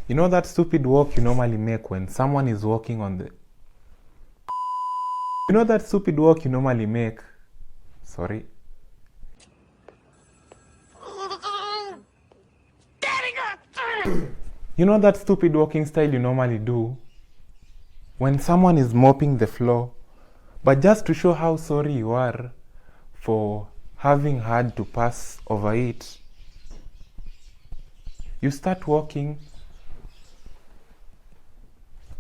You know that stupid walk you normally make when someone is walking on the... You know that stupid walk you normally make... Sorry. You know that stupid walking style you normally do when someone is mopping the floor, but just to show how sorry you are for having had to pass over it, you start walking.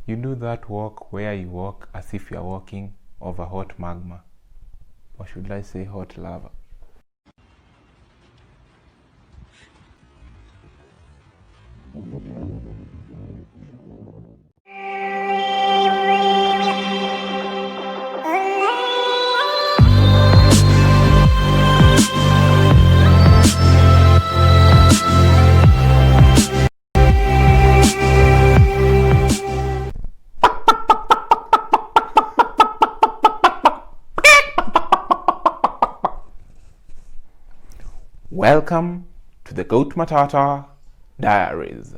You do that walk where you walk as if you are walking over hot magma, or should I say hot lava. Welcome to the Goat Matata Diaries.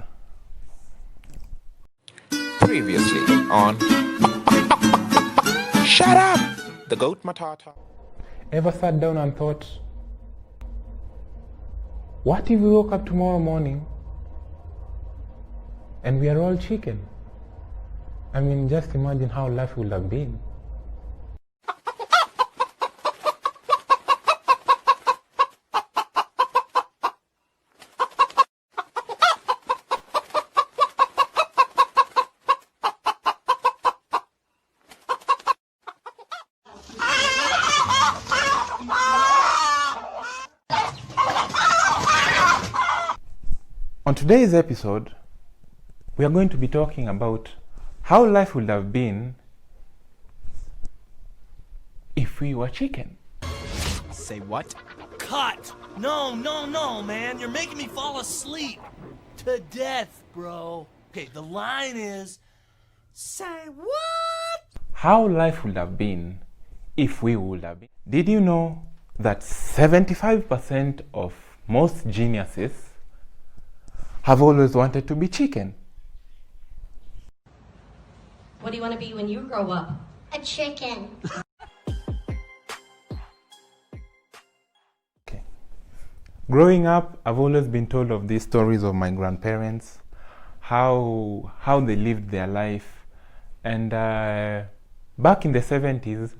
Previously on Shut Up! The Goat Matata. Ever sat down and thought, what if we woke up tomorrow morning and we are all chicken? I mean, just imagine how life would have been. On today's episode, we are going to be talking about how life would have been if we were chicken. Say what? Cut! No, man. You're making me fall asleep. To death, bro. Okay, the line is, say what? How life would have been if we would have been. Did you know that 75% of most geniuses have always wanted to be chicken? What do you want to be when you grow up? A chicken. Okay. Growing up, I've always been told of these stories of my grandparents, how they lived their life. And back in the 70s,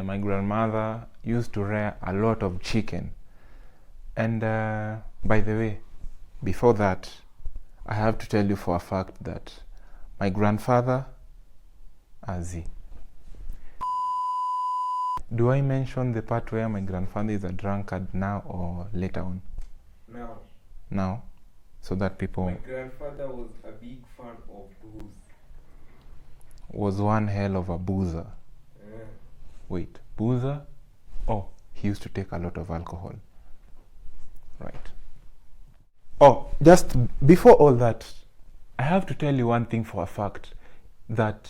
my grandmother used to rear a lot of chicken. And by the way, before that, I have to tell you for a fact that my grandfather, Azi. Do I mention the part where my grandfather is a drunkard now or later on? Now, Now, so that people... my grandfather was a big fan of booze. Was one hell of a boozer. Wait, boozer? Oh, he used to take a lot of alcohol. Right. Oh, just before all that, I have to tell you one thing for a fact, that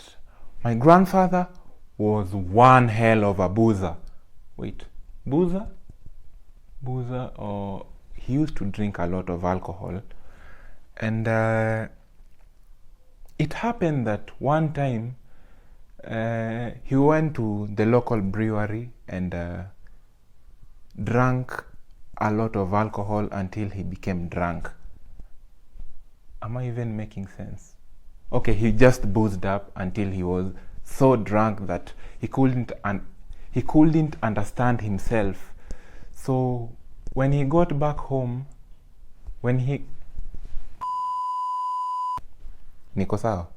my grandfather was one hell of a boozer. Wait, boozer? Boozer, or he used to drink a lot of alcohol. And it happened that one time he went to the local brewery and drank a lot of alcohol until he became drunk. Am I even making sense? Okay, he just boozed up until he was so drunk that he couldn't understand himself. So when he got back home, Niko sawa?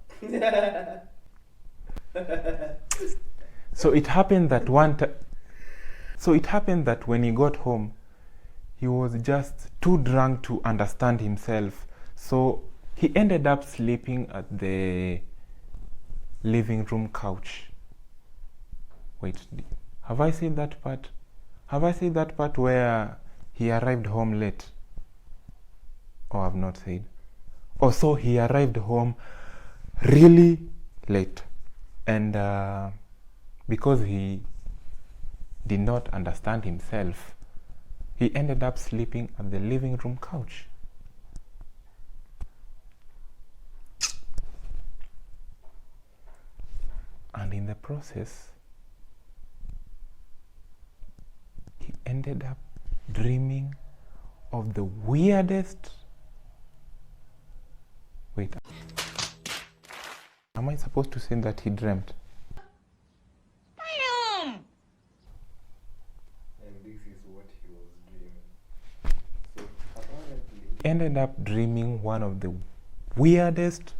So it happened that when he got home, he was just too drunk to understand himself. So he ended up sleeping at the living room couch. Wait, have I said that part? Have I said that part where he arrived home late? Or I've not said? Oh, so he arrived home really late. And because he did not understand himself, he ended up sleeping at the living room couch. And in the process, he ended up dreaming of the weirdest... Wait. Am I supposed to say that he dreamt? And this is what he was dreaming. So apparently, Ended up dreaming one of the weirdest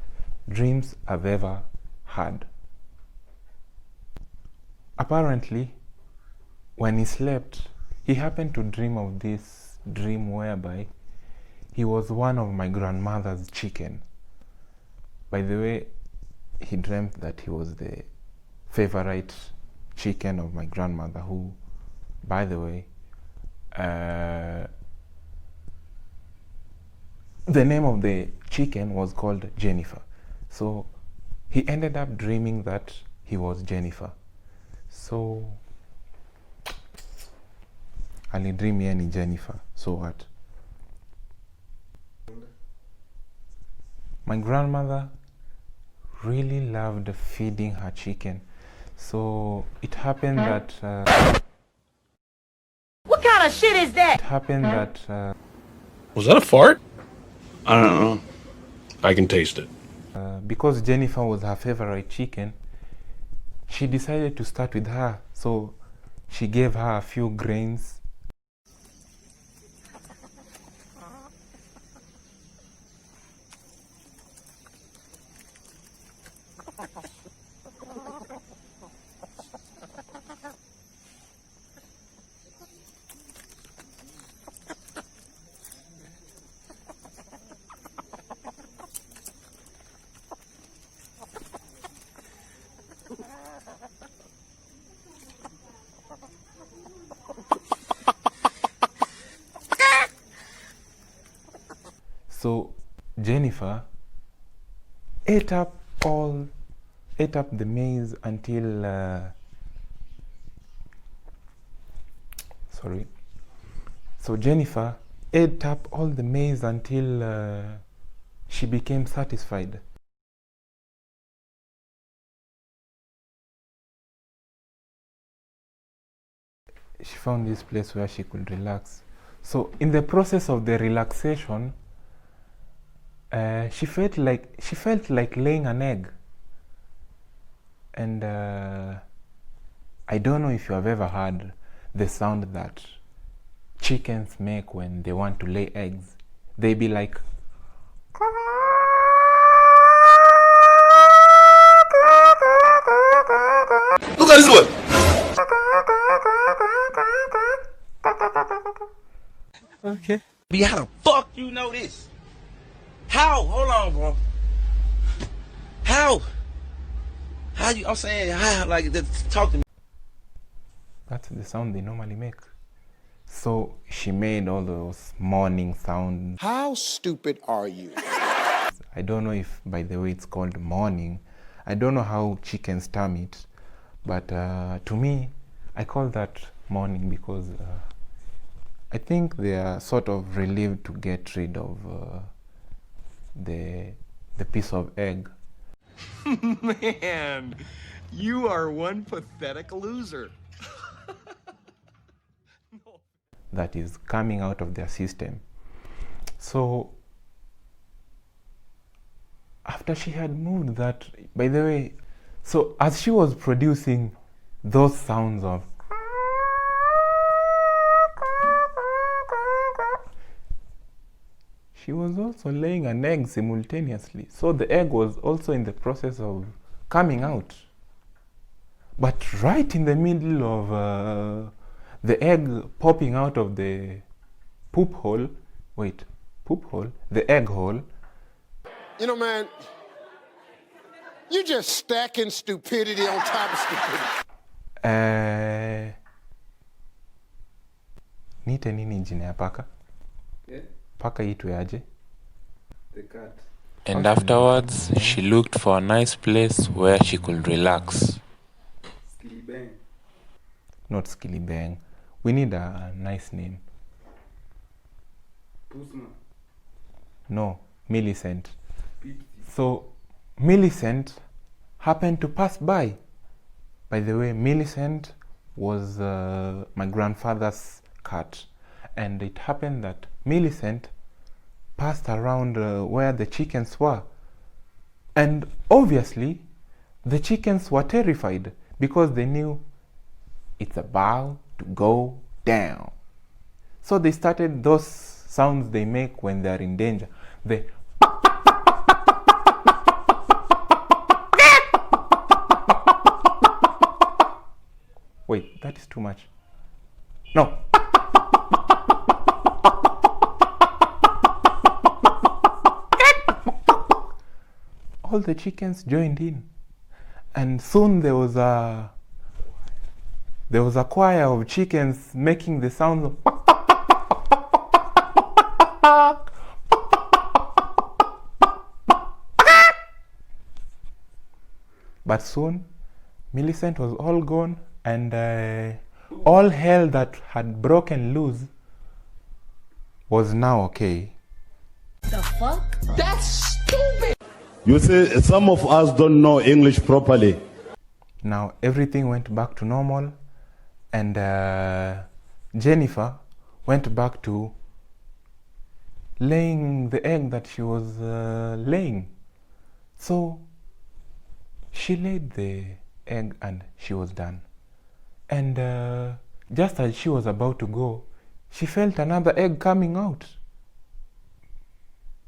dreams I've ever had. Apparently, when he slept, he happened to dream of this dream whereby he was one of my grandmother's chicken. By the way, he dreamt that he was the favorite chicken of my grandmother, who, by the way, the name of the chicken was called Jennifer. So he ended up dreaming that he was Jennifer. So alidream yeye ni Jennifer. So what? My grandmother really loved feeding her chicken. So it happened that What kind of shit is that? it happened that Was that a fart? I don't know. I can taste it. because Jennifer was her favorite chicken, she decided to start with her. So she gave her a few grains. So Jennifer ate up the maize until sorry. So Jennifer ate up all the maize until she became satisfied. She found this place where she could relax. So in the process of the relaxation, she felt like laying an egg. And I don't know if you have ever heard the sound that chickens make when they want to lay eggs. They be like, Look at this one. How the fuck you know this? How? Hold on, bro. How? How you? I'm saying how? Like, talk to me. that's the sound they normally make. So she made all those morning sounds. How stupid are you? I don't know if, by the way, it's called morning. I don't know how chickens term it, but to me, I call that morning because I think they are sort of relieved to get rid of the piece of egg. Man, you are one pathetic loser. That is coming out of their system. So after she had moved that, by the way, so as she was producing those sounds of she was also laying an egg simultaneously. So the egg was also in the process of coming out. But right in the middle of the egg popping out of the poop hole, the egg hole, You know, man, you're just stacking stupidity on top of stupidity. niite nini jina ya paka? yeah, Paka itwe aje? the cat. And afterwards, she looked for a nice place where she could relax. Skillibang. Not Skillibang. We need a nice name. Pusma. No, Millicent. Pipsy. So Millicent happened to pass by By the way, Millicent was my grandfather's cat, and it happened that Millicent passed around where the chickens were, and obviously the chickens were terrified because they knew it's about to go down. So they started those sounds they make when they are in danger. They wait, that is too much. No. All the chickens joined in, and soon there was a choir of chickens making the sounds of but soon Millicent was all gone, and all hell that had broken loose was now okay. The fuck? That's stupid. You see, some of us don't know English properly. Now everything went back to normal, and Jennifer went back to laying the egg that she was laying. So she laid the egg and she was done. And just as she was about to go, she felt another egg coming out.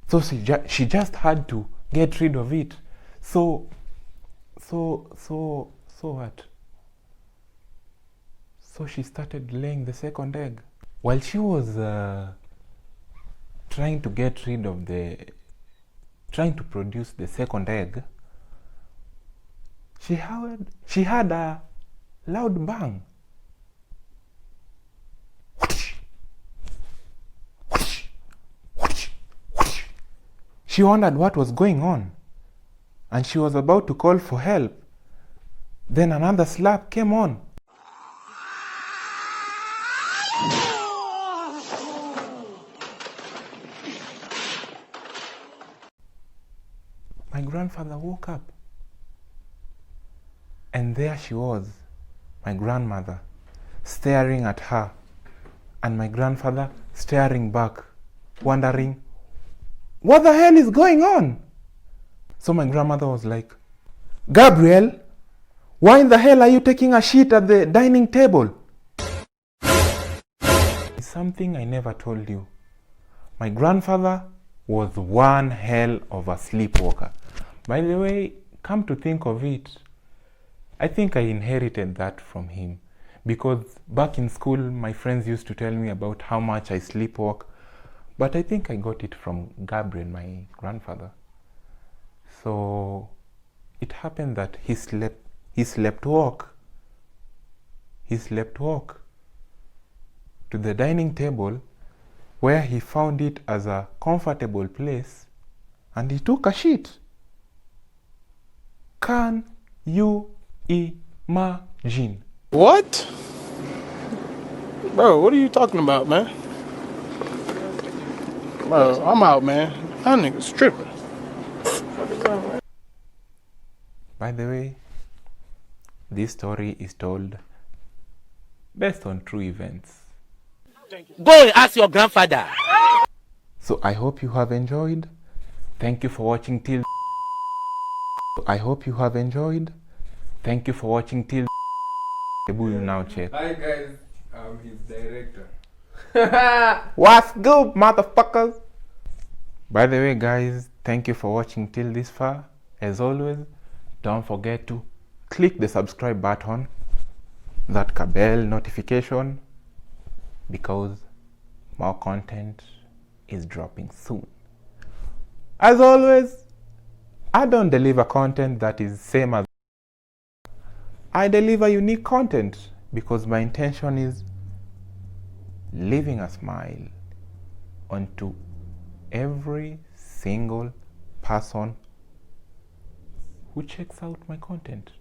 So she just had to get rid of it. So what? So she started laying the second egg. While she was trying to produce the second egg, she had a loud bang. She wondered what was going on, and she was about to call for help. Then another slap came on. My grandfather woke up, and there she was, my grandmother, staring at her, and my grandfather staring back, wondering, what the hell is going on? So my grandmother was like, Gabriel, why in the hell are you taking a shit at the dining table? It's something I never told you. My grandfather was one hell of a sleepwalker. By the way, come to think of it, I think I inherited that from him, because back in school my friends used to tell me about how much I sleepwalk, but I think I got it from Gabriel, my grandfather. So it happened that he slept walk to the dining table, where he found it as a comfortable place, and he took a shit. Can you imagine? What? Bro, what are you talking about, man? Bro, I'm out, man. That nigga's tripping. By the way, this story is told based on true events. Go and ask your grandfather. So I hope you have enjoyed. Thank you for watching till. I hope you have enjoyed. Thank you for watching till. Now check. Hi guys, I'm his director. What's good, motherfuckers? By the way, guys, thank you for watching till this far. As always, don't forget to click the subscribe button, that bell notification, because more content is dropping soon. As always, I don't deliver content that is same as I deliver unique content, because my intention is leaving a smile onto every single person who checks out my content.